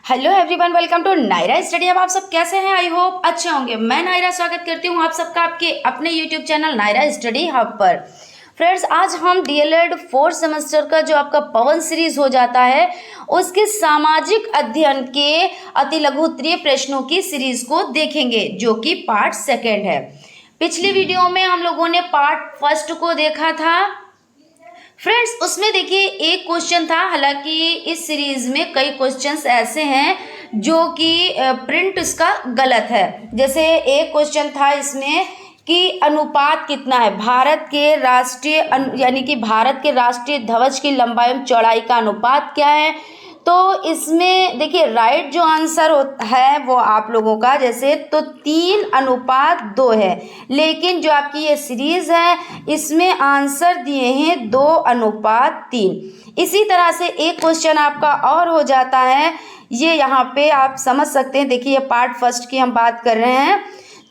Hello everyone, welcome to Naira study. अब आप सब कैसे हैं? आई होप अच्छे होंगे। मैं नायरा स्वागत करती हूं आप सबका आपके अपने YouTube channel Naira study hub पर। फ्रेंड्स, आज हम डीएलएड 4th सेमेस्टर का जो आपका पवन सीरीज हो जाता है उसके सामाजिक अध्ययन के अति लघु उत्तरीय प्रश्नों की सीरीज को देखेंगे, जो कि पार्ट 2 है। पिछली वीडियो में हम लोगों ने पार्ट 1 को देखा था। फ्रेंड्स, उसमें देखिए एक क्वेश्चन था, हालांकि इस सीरीज में कई क्वेश्चंस ऐसे हैं जो कि प्रिंट इसका गलत है। जैसे एक क्वेश्चन था इसमें कि अनुपात कितना है भारत के राष्ट्रीय यानी कि भारत के राष्ट्रीय ध्वज की लंबाई एवं चौड़ाई का अनुपात क्या है। तो इसमें देखिए राइट जो आंसर है वो आप लोगों का जैसे तो 3:2 है, लेकिन जो आपकी ये सीरीज है इसमें आंसर दिए हैं 2:3। इसी तरह से एक क्वेश्चन आपका और हो जाता है, ये यहाँ पे आप समझ सकते हैं। देखिए ये पार्ट 1 की हम बात कर रहे हैं।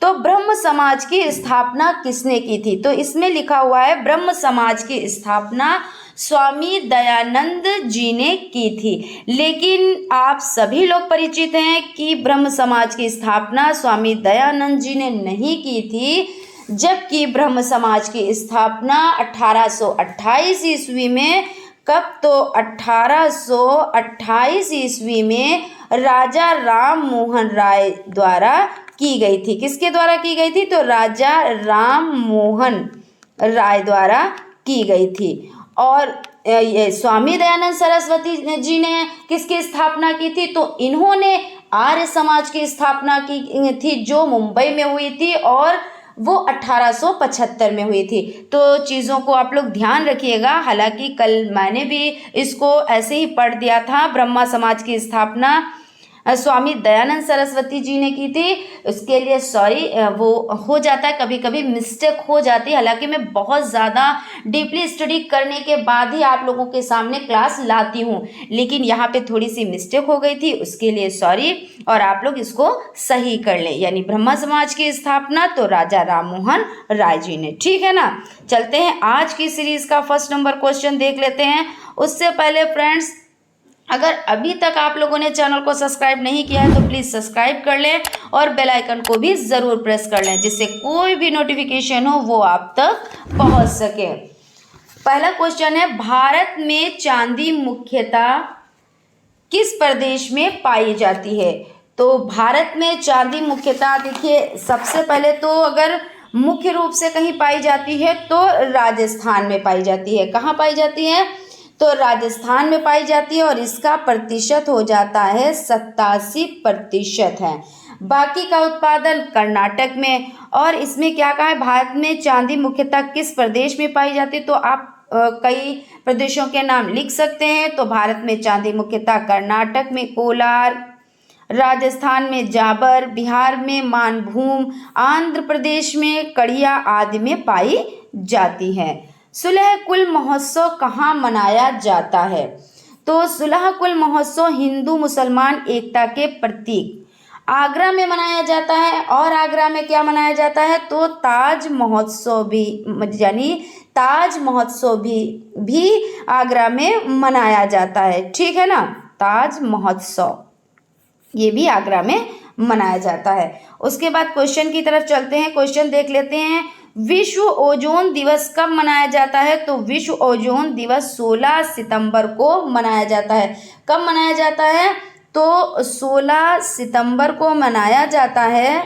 तो ब्रह्म समाज की स्थापना किसने की थी? तो इसमें लिखा हुआ है ब्रह्म समाज की स्थापना स्वामी दयानंद जी ने की थी। लेकिन आप सभी लोग परिचित हैं कि ब्रह्म समाज की स्थापना स्वामी दयानंद जी ने नहीं की थी, जबकि ब्रह्म समाज की स्थापना 1828 ईस्वी में कब? तो 1828 ईस्वी में राजा राम मोहन राय द्वारा की गई थी। किसके द्वारा की गई थी? तो राजा राम मोहन राय द्वारा की गई थी। और ये स्वामी दयानंद सरस्वती जी ने किसकी स्थापना की थी? तो इन्होंने आर्य समाज की स्थापना की थी, जो मुंबई में हुई थी और वो 1875 में हुई थी। तो चीज़ों को आप लोग ध्यान रखिएगा। हालांकि कल मैंने भी इसको ऐसे ही पढ़ दिया था, ब्रह्मा समाज की स्थापना स्वामी दयानंद सरस्वती जी ने की थी। उसके लिए सॉरी, वो हो जाता है, कभी कभी मिस्टेक हो जाती है। हालांकि मैं बहुत ज़्यादा डीपली स्टडी करने के बाद ही आप लोगों के सामने क्लास लाती हूँ, लेकिन यहाँ पे थोड़ी सी मिस्टेक हो गई थी, उसके लिए सॉरी। और आप लोग इसको सही कर लें। यानी ब्रह्मा समाज की स्थापना तो राजा राम मोहन राय जी ने, ठीक है ना। चलते हैं आज की सीरीज का फर्स्ट नंबर क्वेश्चन देख लेते हैं। उससे पहले फ्रेंड्स, अगर अभी तक आप लोगों ने चैनल को सब्सक्राइब नहीं किया है तो प्लीज़ सब्सक्राइब कर लें और बेल आइकन को भी ज़रूर प्रेस कर लें, जिससे कोई भी नोटिफिकेशन हो वो आप तक पहुंच सके। पहला क्वेश्चन है, भारत में चांदी मुख्यतः किस प्रदेश में पाई जाती है? तो भारत में चांदी मुख्यतः देखिए, सबसे पहले तो अगर मुख्य रूप से कहीं पाई जाती है तो राजस्थान में पाई जाती है। कहाँ पाई जाती है? तो राजस्थान में पाई जाती है और इसका प्रतिशत हो जाता है 87% है। बाकी का उत्पादन कर्नाटक में। और इसमें क्या कहा है, भारत में चांदी मुख्यतः किस प्रदेश में पाई जाती है? तो आप कई प्रदेशों के नाम लिख सकते हैं। तो भारत में चांदी मुख्यतः कर्नाटक में कोलार, राजस्थान में जाबर, बिहार में मानभूम, आंध्र प्रदेश में कड़िया आदि में पाई जाती है। सुलह कुल महोत्सव कहाँ मनाया जाता है? तो सुलह कुल महोत्सव हिंदू मुसलमान एकता के प्रतीक आगरा में मनाया जाता है। और आगरा में क्या मनाया जाता है? तो ताज महोत्सव भी, यानी ताज महोत्सव भी आगरा में मनाया जाता है, ठीक है ना। ताज महोत्सव ये भी आगरा में मनाया जाता है। उसके बाद क्वेश्चन की तरफ चलते हैं। क्वेश्चन देख लेते हैं, विश्व ओजोन दिवस कब मनाया जाता है? तो विश्व ओजोन दिवस 16 सितंबर को मनाया जाता है। कब मनाया जाता है? तो 16 सितंबर को मनाया जाता है।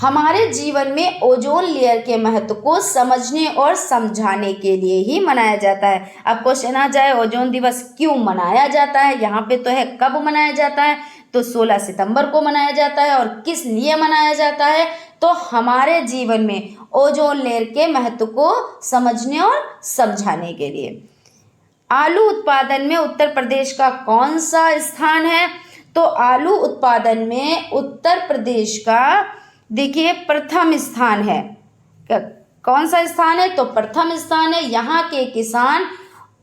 हमारे जीवन में ओजोन लेयर के महत्व को समझने और समझाने के लिए ही मनाया जाता है। अब क्वेश्चन आ जाए, ओजोन दिवस क्यों मनाया जाता है? यहाँ पे तो है कब मनाया जाता है, तो 16 सितंबर को मनाया जाता है। और किस लिए मनाया जाता है? तो हमारे जीवन में ओजोन लेयर के महत्व को समझने और समझाने के लिए। आलू उत्पादन में उत्तर प्रदेश का कौन सा स्थान है? तो आलू उत्पादन में उत्तर प्रदेश का देखिए प्रथम स्थान है। कौन सा स्थान है? तो प्रथम स्थान है। यहाँ के किसान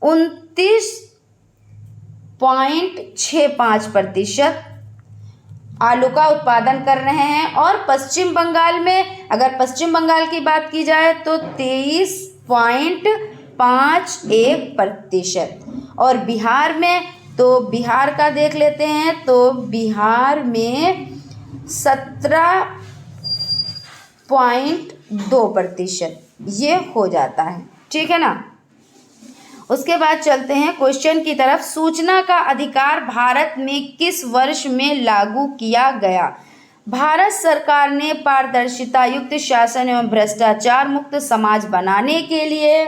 29.65% आलू का उत्पादन कर रहे हैं। और पश्चिम बंगाल में, अगर पश्चिम बंगाल की बात की जाए तो 23.51%। और बिहार में तो बिहार का देख लेते हैं, तो बिहार में 17.2% ये हो जाता है, ठीक है ना। उसके बाद चलते हैं क्वेश्चन की तरफ। सूचना का अधिकार भारत में किस वर्ष में लागू किया गया? भारत सरकार ने पारदर्शिता युक्त शासन एवं भ्रष्टाचार मुक्त समाज बनाने के लिए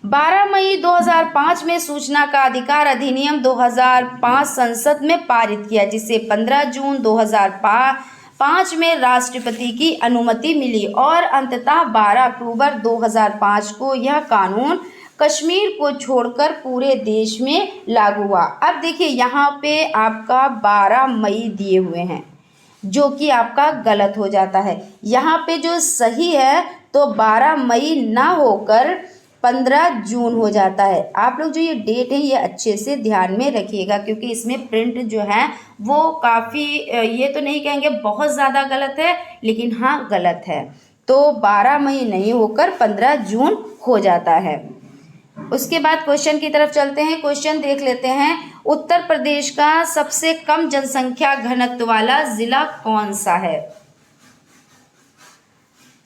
12 मई 2005 में सूचना का अधिकार अधिनियम 2005 संसद में पारित किया, जिसे 15 जून 2005 में राष्ट्रपति की अनुमति मिली और अंततः 12 अक्टूबर 2005 को यह कानून कश्मीर को छोड़कर पूरे देश में लागू हुआ। अब देखिए यहाँ पे आपका 12 मई दिए हुए हैं, जो कि आपका गलत हो जाता है। यहाँ पे जो सही है तो 12 मई ना होकर 15 जून हो जाता है। आप लोग जो ये डेट है ये अच्छे से ध्यान में रखिएगा, क्योंकि इसमें प्रिंट जो है वो काफ़ी, ये तो नहीं कहेंगे बहुत ज़्यादा गलत है, लेकिन हाँ गलत है। तो 12 मई नहीं होकर 15 जून हो जाता है। उसके बाद क्वेश्चन की तरफ चलते हैं। क्वेश्चन देख लेते हैं। उत्तर प्रदेश का सबसे कम जनसंख्या घनत्व वाला जिला कौन सा है?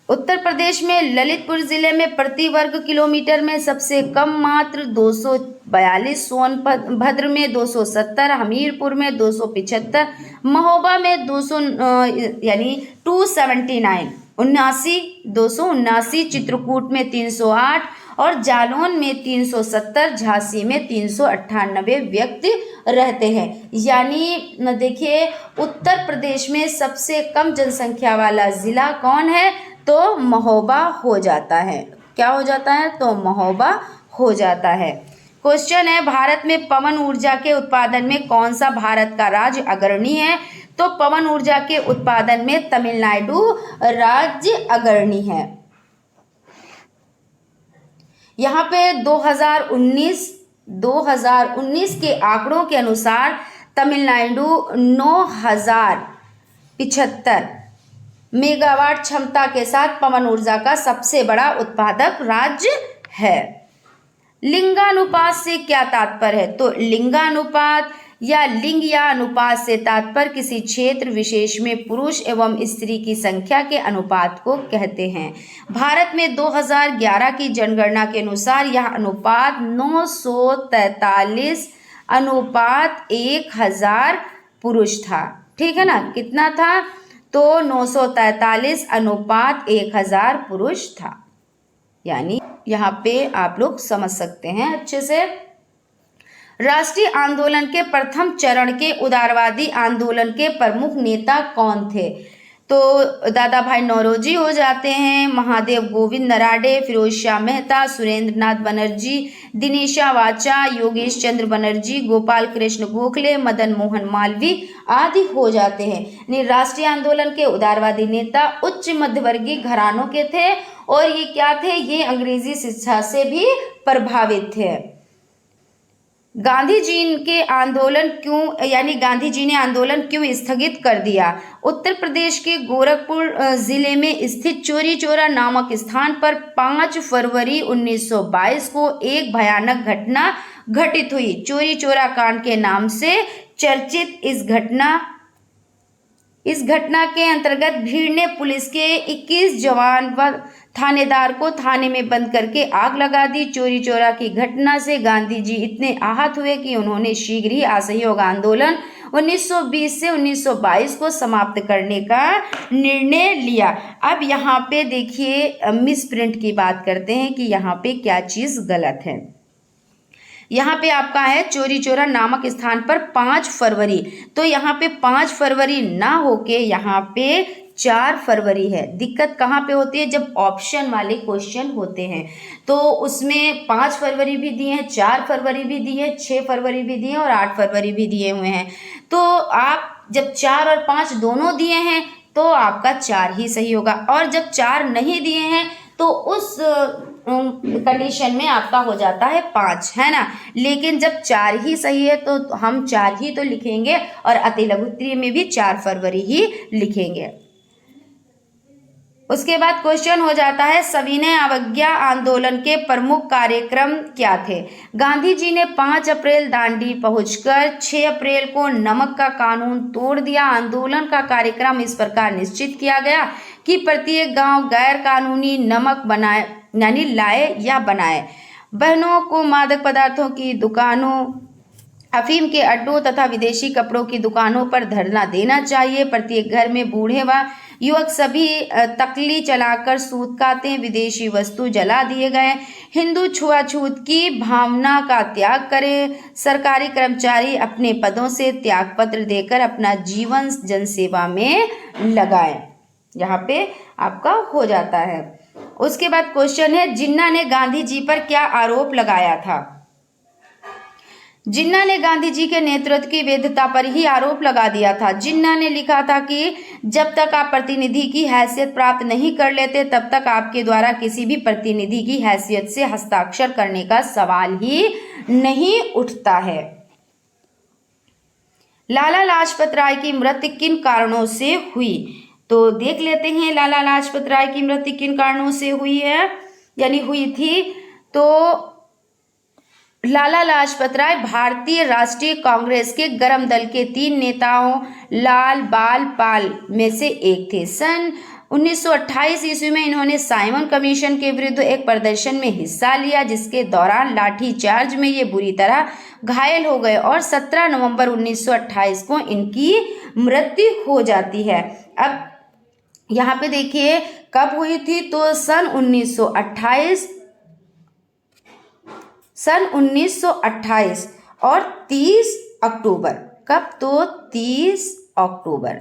उत्तर प्रदेश में ललितपुर जिले में प्रति वर्ग किलोमीटर में सबसे कम मात्र 242, सोनभद्र में 270, हमीरपुर में 275, महोबा में 200 यानी 279, 279, चित्रकूट में 308 और जालौन में 370, झांसी में 398 व्यक्ति रहते हैं। यानी देखिए उत्तर प्रदेश में सबसे कम जनसंख्या वाला ज़िला कौन है? तो महोबा हो जाता है। क्या हो जाता है? तो महोबा हो जाता है। क्वेश्चन है, भारत में पवन ऊर्जा के उत्पादन में कौन सा भारत का राज्य अग्रणी है? तो पवन ऊर्जा के उत्पादन में तमिलनाडु राज्य अग्रणी है। यहाँ पे 2019 के आंकड़ों के अनुसार तमिलनाडु 9075 मेगावाट क्षमता के साथ पवन ऊर्जा का सबसे बड़ा उत्पादक राज्य है। लिंगानुपात से क्या तात्पर्य है? तो लिंगानुपात या लिंग या अनुपात से तात्पर्य किसी क्षेत्र विशेष में पुरुष एवं स्त्री की संख्या के अनुपात को कहते हैं। भारत में 2011 की जनगणना के अनुसार यह अनुपात 943 अनुपात 1000 पुरुष था, ठीक है ना। कितना था? तो 943 अनुपात 1000 पुरुष था। यानी यहाँ पे आप लोग समझ सकते हैं अच्छे से। राष्ट्रीय आंदोलन के प्रथम चरण के उदारवादी आंदोलन के प्रमुख नेता कौन थे? तो दादा भाई नौरोजी हो जाते हैं, महादेव गोविंद नराडे, फिरोज शाह मेहता, सुरेंद्र नाथ बनर्जी, दिनेशा वाचा, योगेश चंद्र बनर्जी, गोपाल कृष्ण गोखले, मदन मोहन मालवीय आदि हो जाते हैं। यानी राष्ट्रीय आंदोलन के उदारवादी नेता उच्च मध्यवर्गीय घरानों के थे और ये क्या थे? ये अंग्रेजी शिक्षा से भी प्रभावित थे। गांधी जी ने आंदोलन क्यों स्थगित कर दिया? उत्तर प्रदेश के गोरखपुर जिले में स्थित चोरी चौरा नामक स्थान पर 5 फरवरी 1922 को एक भयानक घटना घटित हुई। चोरी चौरा कांड के नाम से चर्चित इस घटना के अंतर्गत भीड़ ने पुलिस के 21 जवान व थानेदार को थाने में बंद करके आग लगा दी। चोरी चौरा की घटना से गांधी जी इतने आहत हुए कि उन्होंने शीघ्र ही असहयोग आंदोलन 1920 से 1922 को समाप्त करने का निर्णय लिया। अब यहाँ पे देखिए मिस प्रिंट की बात करते हैं कि यहाँ पे क्या चीज़ गलत है। यहाँ पे आपका है चोरी चौरा नामक स्थान पर 5 फरवरी, तो यहाँ पे 5 फरवरी ना होके यहाँ पे 4 फरवरी है। दिक्कत कहाँ पे होती है? जब ऑप्शन वाले क्वेश्चन होते हैं तो उसमें 5 फरवरी भी दिए हैं, 4 फरवरी भी दिए हैं, 6 फरवरी भी दिए हैं और 8 फरवरी भी दिए हुए हैं। तो आप जब 4 और 5 दोनों दिए हैं तो आपका 4 ही सही होगा, और जब 4 नहीं दिए हैं तो उस कंडीशन में आपका हो जाता है 5, है ना। लेकिन जब 4 ही सही है तो हम 4 ही तो लिखेंगे और अति लघु उत्तरीय में भी 4 फरवरी ही लिखेंगे। उसके बाद क्वेश्चन हो जाता है सविनय अवज्ञा आंदोलन के प्रमुख कार्यक्रम क्या थे। गांधी जी ने 5 अप्रैल दांडी पहुंचकर 6 अप्रैल को नमक का कानून तोड़ दिया। आंदोलन का कार्यक्रम इस प्रकार निश्चित किया गया कि प्रत्येक गांव गैर कानूनी नमक बनाए यानी लाए या बनाए। बहनों को मादक पदार्थों की दुकानों, अफीम के अड्डों तथा विदेशी कपड़ों की दुकानों पर धरना देना चाहिए। प्रत्येक घर में बूढ़े व युवक सभी तकली चलाकर सूत काते, विदेशी वस्तु जला दिए गए। हिंदू छुआछूत की भावना का त्याग करें। सरकारी कर्मचारी अपने पदों से त्यागपत्र देकर अपना जीवन जनसेवा में लगाएं। यहाँ पे आपका हो जाता है। उसके बाद क्वेश्चन है जिन्ना ने गांधी जी पर क्या आरोप लगाया था। जिन्ना ने गांधी जी के नेतृत्व की वैधता पर ही आरोप लगा दिया था। जिन्ना ने लिखा था कि जब तक आप प्रतिनिधि की हैसियत प्राप्त नहीं कर लेते तब तक आपके द्वारा किसी भी प्रतिनिधि की हैसियत से हस्ताक्षर करने का सवाल ही नहीं उठता है। लाला लाजपत राय की मृत्यु किन कारणों से हुई, तो देख लेते हैं लाला लाजपत राय की मृत्यु किन कारणों से हुई है यानी हुई थी। तो लाला लाजपत राय भारतीय राष्ट्रीय कांग्रेस के गरम दल के 3 नेताओं लाल बाल पाल में से एक थे। सन 1928 ईस्वी में इन्होंने साइमन कमीशन के विरुद्ध एक प्रदर्शन में हिस्सा लिया जिसके दौरान लाठीचार्ज में ये बुरी तरह घायल हो गए और 17 नवंबर 1928 को इनकी मृत्यु हो जाती है। अब यहाँ पे देखिए कब हुई थी, तो सन 1928 और 30 अक्टूबर। कब, तो 30 अक्टूबर।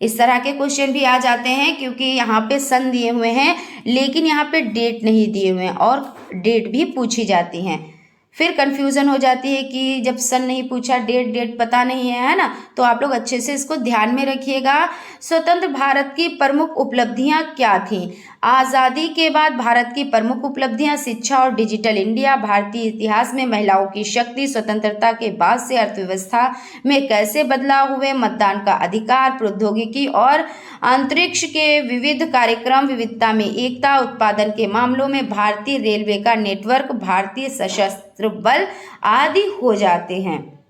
इस तरह के क्वेश्चन भी आ जाते हैं क्योंकि यहाँ पे सन दिए हुए हैं लेकिन यहाँ पे डेट नहीं दिए हुए हैं और डेट भी पूछी जाती हैं। फिर कंफ्यूजन हो जाती है कि जब सन नहीं पूछा, डेट पता नहीं है ना, तो आप लोग अच्छे से इसको ध्यान में रखिएगा। स्वतंत्र भारत की प्रमुख उपलब्धियां क्या थीं। आज़ादी के बाद भारत की प्रमुख उपलब्धियां शिक्षा और डिजिटल इंडिया, भारतीय इतिहास में महिलाओं की शक्ति, स्वतंत्रता के बाद से अर्थव्यवस्था में कैसे बदलाव हुए, मतदान का अधिकार, प्रौद्योगिकी और अंतरिक्ष के विविध कार्यक्रम, विविधता में एकता, उत्पादन के मामलों में भारतीय रेलवे का नेटवर्क, भारतीय सशस्त्र बल आदि हो जाते हैं।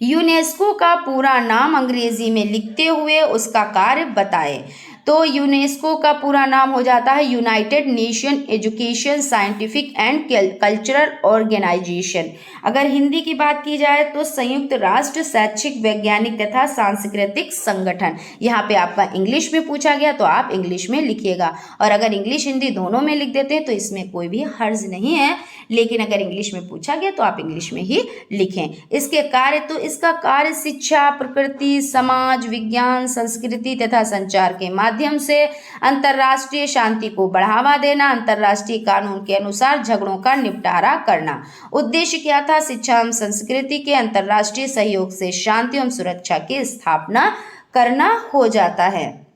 यूनेस्को का पूरा नाम अंग्रेजी में लिखते हुए उसका कार्य बताएं। तो यूनेस्को का पूरा नाम हो जाता है united nation education scientific and cultural organisation. अगर हिंदी की बात की जाए तो संयुक्त राष्ट्र शैक्षिक, वैज्ञानिक तथा सांस्कृतिक संगठन। यहाँ पे आपका इंग्लिश में पूछा गया तो आप इंग्लिश में लिखिएगा और अगर इंग्लिश हिंदी दोनों में लिख देते हैं तो इसमें कोई भी हर्ज नहीं है, लेकिन अगर इंग्लिश में पूछा गया तो आप इंग्लिश में ही लिखें। इसके कार्य, तो इसका कार्य शिक्षा, प्रकृति, समाज विज्ञान, संस्कृति तथा संचार के माध्यम से अंतर्राष्ट्रीय शांति को बढ़ावा देना, अंतर्राष्ट्रीय कानून के अनुसार झगड़ों का निपटारा करना। उद्देश्य क्या था, शिक्षा एवं संस्कृति के अंतर्राष्ट्रीय सहयोग से शांति एवं सुरक्षा की स्थापना करना हो जाता है।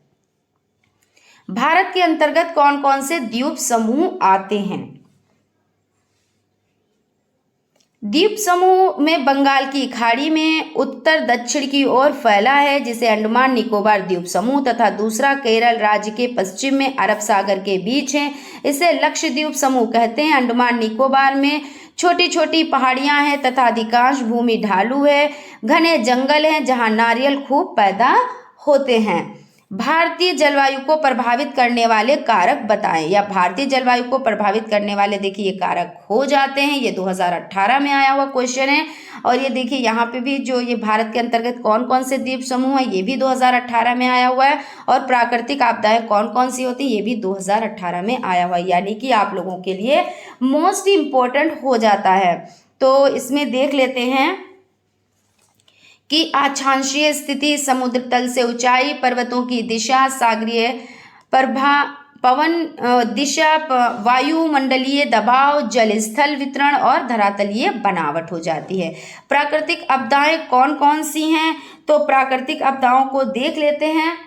भारत के अंतर्गत कौन कौन से द्वीप समूह आते हैं। द्वीप समूह में बंगाल की खाड़ी में उत्तर दक्षिण की ओर फैला है जिसे अंडमान निकोबार द्वीप समूह तथा दूसरा केरल राज्य के पश्चिम में अरब सागर के बीच है, इसे लक्षद्वीप समूह कहते हैं। अंडमान निकोबार में छोटी छोटी पहाड़ियां हैं तथा अधिकांश भूमि ढालू है, घने जंगल हैं जहां नारियल खूब पैदा होते हैं। भारतीय जलवायु को प्रभावित करने वाले कारक बताएं, या भारतीय जलवायु को प्रभावित करने वाले देखिए ये कारक हो जाते हैं। ये 2018 में आया हुआ क्वेश्चन है और ये देखिए यहाँ पे भी जो ये भारत के अंतर्गत कौन कौन से द्वीप समूह है ये भी 2018 में आया हुआ है और प्राकृतिक आपदाएं कौन कौन सी होती है ये भी 2018 में आया हुआ है, यानी कि आप लोगों के लिए मोस्ट इम्पोर्टेंट हो जाता है। तो इसमें देख लेते हैं कि अक्षांशीय स्थिति, समुद्र तल से ऊंचाई, पर्वतों की दिशा, सागरीय पवन दिशा, वायुमंडलीय दबाव, जल स्थल वितरण और धरातलीय बनावट हो जाती है। प्राकृतिक आपदाएं कौन कौन सी हैं, तो प्राकृतिक आपदाओं को देख लेते हैं।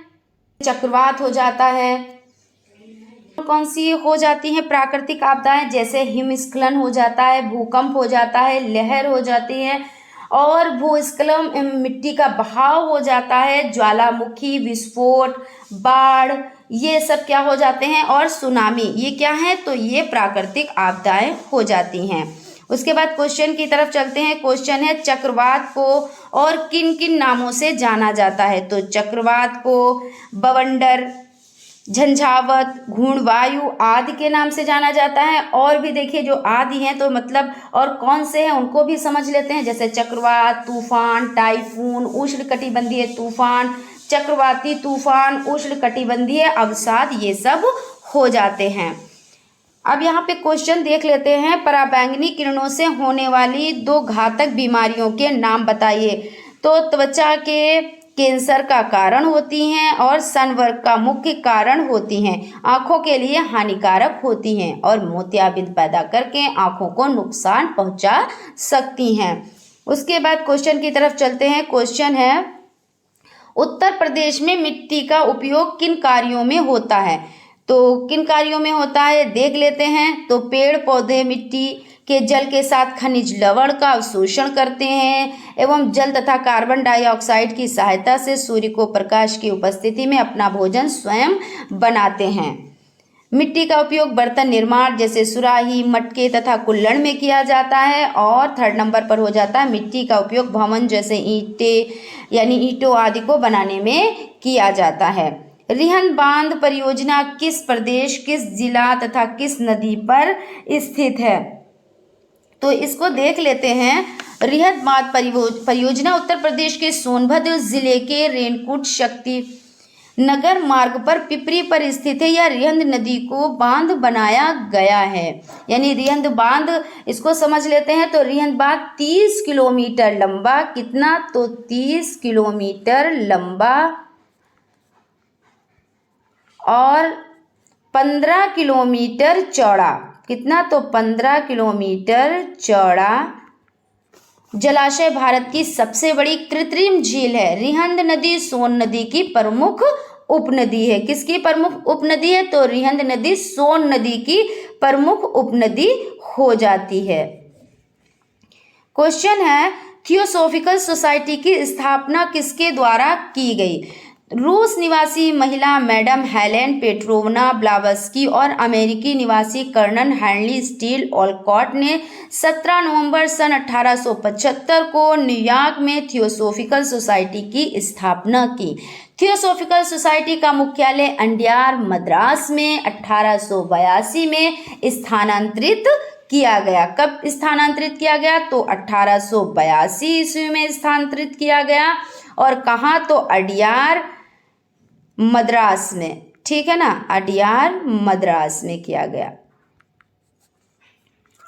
चक्रवात हो जाता है, कौन सी हो जाती हैं प्राकृतिक आपदाएं, जैसे हिमस्खलन हो जाता है, भूकंप हो जाता है, लहर हो जाती है और भूस्खलन मिट्टी का बहाव हो जाता है, ज्वालामुखी विस्फोट, बाढ़, ये सब क्या हो जाते हैं, और सुनामी, ये क्या है, तो ये प्राकृतिक आपदाएं हो जाती हैं। उसके बाद क्वेश्चन की तरफ चलते हैं। क्वेश्चन है चक्रवात को और किन किन नामों से जाना जाता है, तो चक्रवात को बवंडर, झंझावत, घूर्णवायु आदि के नाम से जाना जाता है। और भी देखिए जो आदि हैं तो मतलब और कौन से हैं उनको भी समझ लेते हैं, जैसे चक्रवात, तूफान, टाइफून, उष्णकटिबंधीय तूफान, चक्रवाती तूफान, उष्णकटिबंधीय अवसाद, ये सब हो जाते हैं। अब यहाँ पे क्वेश्चन देख लेते हैं। पराबैंगनी किरणों से होने वाली 2 घातक बीमारियों के नाम बताइए, तो त्वचा के कैंसर का कारण होती हैं और सनबर्न का मुख्य कारण होती हैं, आंखों के लिए हानिकारक होती हैं और मोतियाबिंद पैदा करके आंखों को नुकसान पहुंचा सकती हैं। उसके बाद क्वेश्चन की तरफ चलते हैं। क्वेश्चन है उत्तर प्रदेश में मिट्टी का उपयोग किन कार्यों में होता है, तो किन कार्यों में होता है देख लेते हैं। तो पेड़ पौधे मिट्टी के जल के साथ खनिज लवण का अवशोषण करते हैं एवं जल तथा कार्बन डाइऑक्साइड की सहायता से सूर्य को प्रकाश की उपस्थिति में अपना भोजन स्वयं बनाते हैं। मिट्टी का उपयोग बर्तन निर्माण जैसे सुराही, मटके तथा कुल्हड़ में किया जाता है। और 3rd नंबर पर हो जाता है मिट्टी का उपयोग भवन जैसे ईंटें यानी ईंटों आदि को बनाने में किया जाता है। रिहंद बांध परियोजना किस प्रदेश, किस जिला तथा किस नदी पर स्थित है, तो इसको देख लेते हैं। रिहंद बांध परियोजना उत्तर प्रदेश के सोनभद्र जिले के रेणुकूट शक्ति नगर मार्ग पर पिपरी पर स्थित है। यह रिहंद नदी को बांध बनाया गया है, यानी रिहंद बांध इसको समझ लेते हैं। तो रिहंद बांध 30 किलोमीटर लंबा, कितना, तो 30 किलोमीटर लंबा और 15 किलोमीटर चौड़ा, कितना, तो 15 किलोमीटर चौड़ा जलाशय भारत की सबसे बड़ी कृत्रिम झील है। रिहंद नदी सोन नदी की प्रमुख उपनदी है। किसकी प्रमुख उपनदी है, तो रिहंद नदी सोन नदी की प्रमुख उपनदी हो जाती है। क्वेश्चन है थियोसॉफिकल सोसाइटी की स्थापना किसके द्वारा की गई, रूस निवासी महिला मैडम हेलेन पेट्रोवना ब्लावस्की और अमेरिकी निवासी कर्नल हेनरी स्टील ओलकॉट ने 17 नवंबर सन 1875 को न्यूयॉर्क में थियोसॉफिकल सोसाइटी की स्थापना की। थियोसॉफिकल सोसाइटी का मुख्यालय अंडियार मद्रास में 1882 में स्थानांतरित किया गया। कब स्थानांतरित किया गया, तो 1882 ईस्वी में स्थानांतरित किया गया। और कहाँ, तो अडियार मद्रास में, ठीक है ना, अडियार मद्रास में किया गया।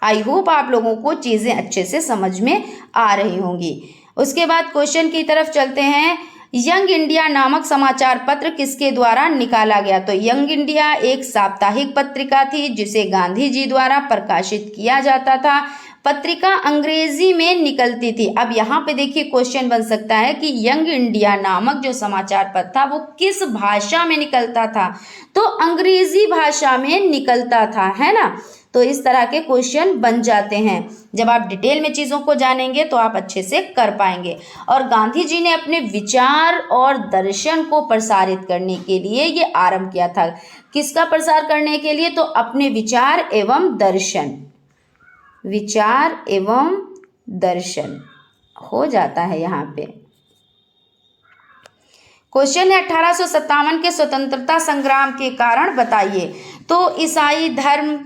आई होप आप लोगों को चीज़ें अच्छे से समझ में आ रही होंगी। उसके बाद क्वेश्चन की तरफ चलते हैं। यंग इंडिया नामक समाचार पत्र किसके द्वारा निकाला गया, तो यंग इंडिया एक साप्ताहिक पत्रिका थी जिसे गांधी जी द्वारा प्रकाशित किया जाता था। पत्रिका अंग्रेजी में निकलती थी। अब यहाँ पे देखिए क्वेश्चन बन सकता है कि यंग इंडिया नामक जो समाचार पत्र था वो किस भाषा में निकलता था, तो अंग्रेजी भाषा में निकलता था, है ना। तो इस तरह के क्वेश्चन बन जाते हैं। जब आप डिटेल में चीज़ों को जानेंगे तो आप अच्छे से कर पाएंगे। और गांधी जी ने अपने विचार और दर्शन को प्रसारित करने के लिए ये आरंभ किया था। किसका प्रसार करने के लिए, तो अपने विचार एवं दर्शन, विचार एवं दर्शन हो जाता है यहाँ पे। क्वेश्चन है 1857 के स्वतंत्रता संग्राम के कारण बताइए, तो ईसाई धर्म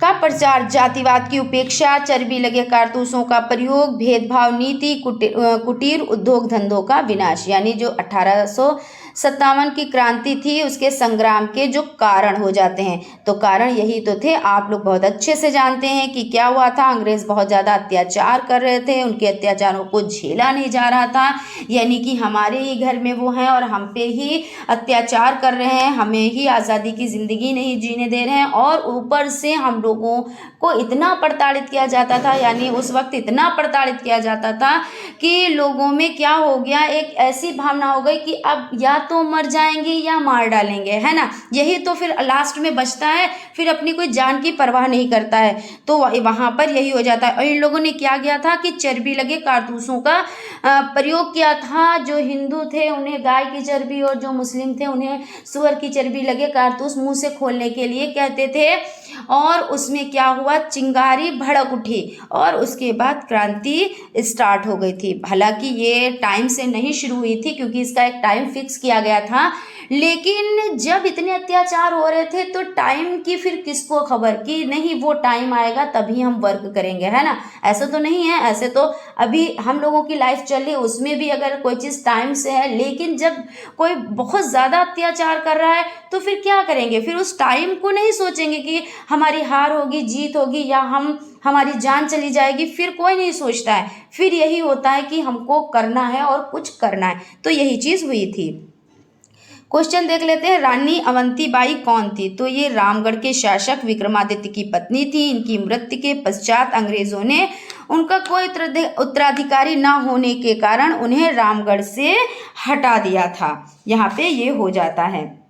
का प्रचार, जातिवाद की उपेक्षा, चर्बी लगे कारतूसों का प्रयोग, भेदभाव नीति, कुटीर उद्योग धंधों का विनाश, यानी जो 1857 की क्रांति थी उसके संग्राम के जो कारण हो जाते हैं। तो कारण यही तो थे, आप लोग बहुत अच्छे से जानते हैं कि क्या हुआ था। अंग्रेज बहुत ज़्यादा अत्याचार कर रहे थे, उनके अत्याचारों को झेला नहीं जा रहा था, यानी कि हमारे ही घर में वो हैं और हम पे ही अत्याचार कर रहे हैं, हमें ही आज़ादी की ज़िंदगी नहीं जीने दे रहे हैं। और ऊपर से हम लोगों को इतना प्रताड़ित किया जाता था, यानी उस वक्त इतना प्रताड़ित किया जाता था कि लोगों में क्या हो गया, एक ऐसी भावना हो गई कि अब या तो मर जाएंगे या मार डालेंगे, है ना। यही तो फिर लास्ट में बचता है, फिर अपनी कोई जान की परवाह नहीं करता है। तो वहाँ पर यही हो जाता है। और इन लोगों ने क्या किया था कि चर्बी लगे कारतूसों का प्रयोग किया था। जो हिंदू थे उन्हें गाय की चर्बी और जो मुस्लिम थे उन्हें सूअर की चर्बी लगे कारतूस मुंह से खोलने के लिए कहते थे। और उसमें क्या हुआ, चिंगारी भड़क उठी और उसके बाद क्रांति स्टार्ट हो गई थी। हालांकि ये टाइम से नहीं शुरू हुई थी क्योंकि इसका एक टाइम फिक्स किया गया था, लेकिन जब इतने अत्याचार हो रहे थे तो टाइम की फिर किसको खबर कि नहीं वो टाइम आएगा तभी हम वर्क करेंगे, है ना। ऐसा तो नहीं है, ऐसे तो अभी हम लोगों की लाइफ चल रही है उसमें भी अगर कोई चीज़ टाइम से है, लेकिन जब कोई बहुत ज़्यादा अत्याचार कर रहा है तो फिर क्या करेंगे, फिर उस टाइम को नहीं सोचेंगे कि हमारी हार होगी, जीत होगी या हमारी जान चली जाएगी, फिर कोई नहीं सोचता है। फिर यही होता है कि हमको करना है और कुछ करना है, तो यही चीज़ हुई थी। क्वेश्चन देख लेते हैं, रानी अवंतीबाई कौन थी। तो ये रामगढ़ के शासक विक्रमादित्य की पत्नी थी। इनकी मृत्यु के पश्चात अंग्रेजों ने उनका कोई उत्तराधिकारी न होने के कारण उन्हें रामगढ़ से हटा दिया था। यहाँ पे ये हो जाता है,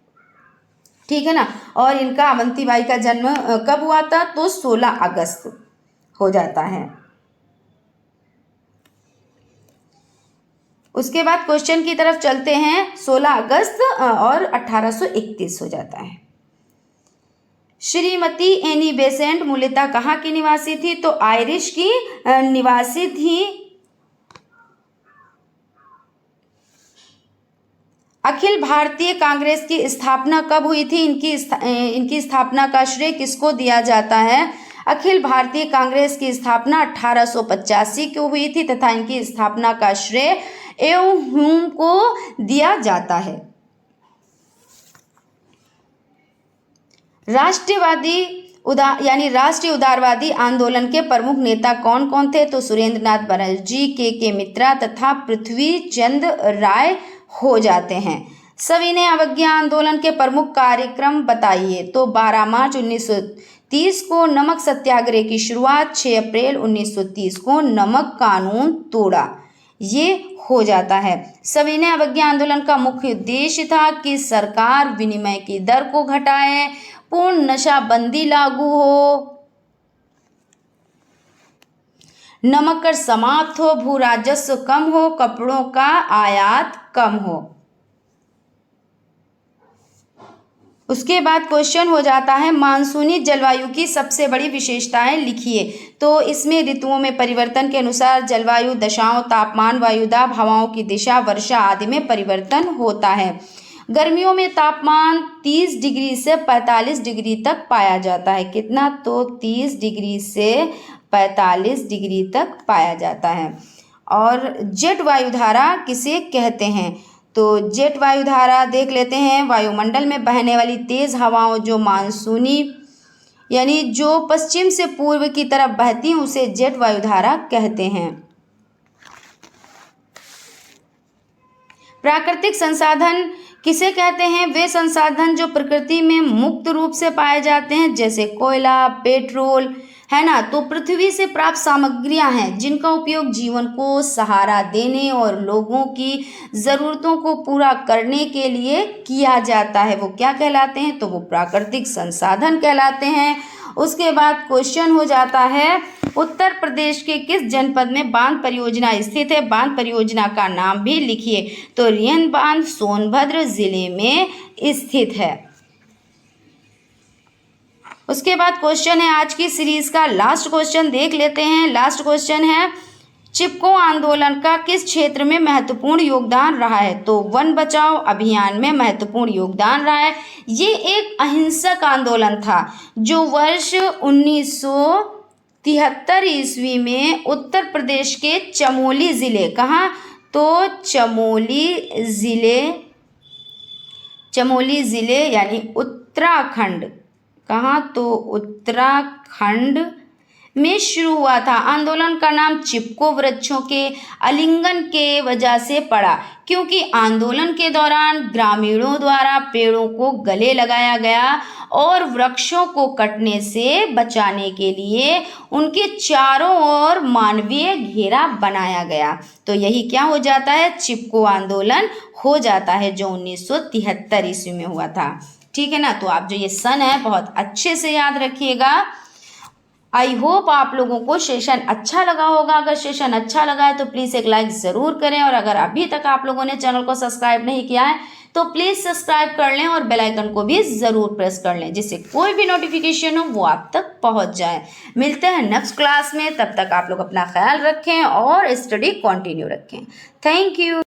ठीक है ना। और इनका अवंतीबाई का जन्म कब हुआ था, तो 16 अगस्त हो जाता है। उसके बाद क्वेश्चन की तरफ चलते हैं। 16 अगस्त और 1831 हो जाता है। श्रीमती एनी बेसेंट मूलतः कहाँ की निवासी थी, तो आयरिश की निवासी थी। अखिल भारतीय कांग्रेस की स्थापना कब हुई थी, इनकी स्थापना का श्रेय किसको दिया जाता है। अखिल भारतीय कांग्रेस की स्थापना 1885 को हुई थी तथा इनकी स्थापना का श्रेय एवं ह्यूम को दिया जाता है। राष्ट्रीय उदारवादी आंदोलन के प्रमुख नेता कौन कौन थे, तो सुरेंद्रनाथ बनर्जी, के मित्रा तथा पृथ्वी चंद राय हो जाते हैं। सविनय अवज्ञा आंदोलन के प्रमुख कार्यक्रम बताइए, तो 12 मार्च 1930 को नमक सत्याग्रह की शुरुआत, 6 अप्रैल 1930 को नमक कानून तोड़ा, ये हो जाता है। सविनय अवज्ञा आंदोलन का मुख्य उद्देश्य था कि सरकार विनिमय की दर को घटाए, पूर्ण नशाबंदी लागू हो, नमक कर समाप्त हो, भू राजस्व कम हो, कपड़ों का आयात कम हो। उसके बाद क्वेश्चन हो जाता है, मानसूनी जलवायु की सबसे बड़ी विशेषताएं लिखिए। तो इसमें ऋतुओं में परिवर्तन के अनुसार जलवायु दशाओं, तापमान, वायुदाब, हवाओं की दिशा, वर्षा आदि में परिवर्तन होता है। गर्मियों में तापमान 30 डिग्री से 45 डिग्री तक पाया जाता है। कितना, तो 30 डिग्री से 45 डिग्री तक पाया जाता है। और जेट वायुधारा किसे कहते हैं, तो जेट वायुधारा देख लेते हैं। वायुमंडल में बहने वाली तेज हवाओं जो मानसूनी यानी जो पश्चिम से पूर्व की तरफ बहती हैं उसे जेट वायुधारा कहते हैं। प्राकृतिक संसाधन किसे कहते हैं, वे संसाधन जो प्रकृति में मुक्त रूप से पाए जाते हैं, जैसे कोयला, पेट्रोल, है ना। तो पृथ्वी से प्राप्त सामग्रियां हैं जिनका उपयोग जीवन को सहारा देने और लोगों की ज़रूरतों को पूरा करने के लिए किया जाता है। वो क्या कहलाते हैं, तो वो प्राकृतिक संसाधन कहलाते हैं। उसके बाद क्वेश्चन हो जाता है, उत्तर प्रदेश के किस जनपद में बांध परियोजना स्थित है, बांध परियोजना का नाम भी लिखिए। तो रियन बांध सोनभद्र जिले में स्थित है। उसके बाद क्वेश्चन है आज की सीरीज का लास्ट क्वेश्चन, देख लेते हैं। लास्ट क्वेश्चन है, चिपको आंदोलन का किस क्षेत्र में महत्वपूर्ण योगदान रहा है, तो वन बचाओ अभियान में महत्वपूर्ण योगदान रहा है। ये एक अहिंसक आंदोलन था जो वर्ष 1973 ईस्वी में उत्तर प्रदेश के चमोली जिले, कहाँ, तो चमोली जिले यानी उत्तराखंड, कहाँ, तो उत्तराखंड में शुरू हुआ था। आंदोलन का नाम चिपको वृक्षों के आलिंगन के वजह से पड़ा क्योंकि आंदोलन के दौरान ग्रामीणों द्वारा पेड़ों को गले लगाया गया और वृक्षों को कटने से बचाने के लिए उनके चारों ओर मानवीय घेरा बनाया गया। तो यही क्या हो जाता है, चिपको आंदोलन हो जाता है, जो 1973 ईस्वी में हुआ था। ठीक है ना। तो आप जो ये सन है बहुत अच्छे से याद रखिएगा। आई होप आप लोगों को सेशन अच्छा लगा होगा। अगर सेशन अच्छा लगा है तो प्लीज़ एक लाइक ज़रूर करें, और अगर अभी तक आप लोगों ने चैनल को सब्सक्राइब नहीं किया है तो प्लीज़ सब्सक्राइब कर लें और बेल आइकन को भी ज़रूर प्रेस कर लें, जिससे कोई भी नोटिफिकेशन हो वो आप तक पहुंच जाए। मिलते हैं नेक्स्ट क्लास में, तब तक आप लोग अपना ख्याल रखें और स्टडी कंटिन्यू रखें। Thank you.